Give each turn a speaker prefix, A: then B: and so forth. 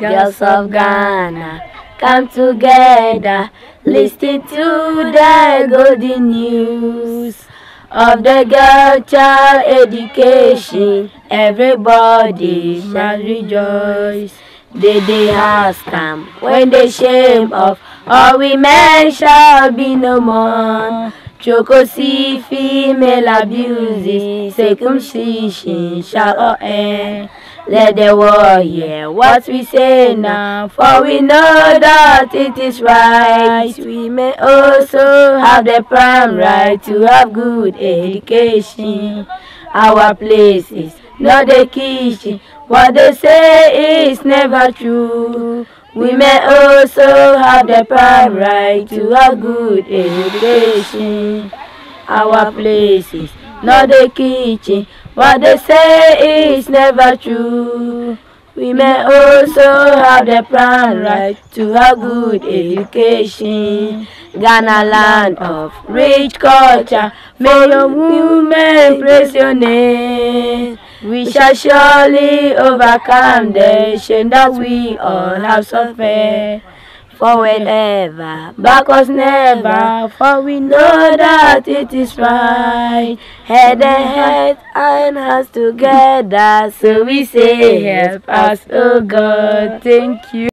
A: Girls of Ghana, come together, listen to the golden news of the girl child education. Everybody shall rejoice. The day has come when the shame of all women shall be no more. Chocosi, female abuses, circumcision shall all end. Let the world hear what we say now, for we know that it is right. We may also have the prime right to have good education. Our place is not the kitchen. What they say is never true. We may also have the prime right to have good education. Our place is not the kitchen. What they say is never true. We may also have the prime right to have good education. Ghana, land of rich culture, may your women praise your name. We shall surely overcome the shame that we all have suffered. Forward ever, backwards never, for we know that it is right. Head and head and hands together, so we say help us, oh God. Thank you.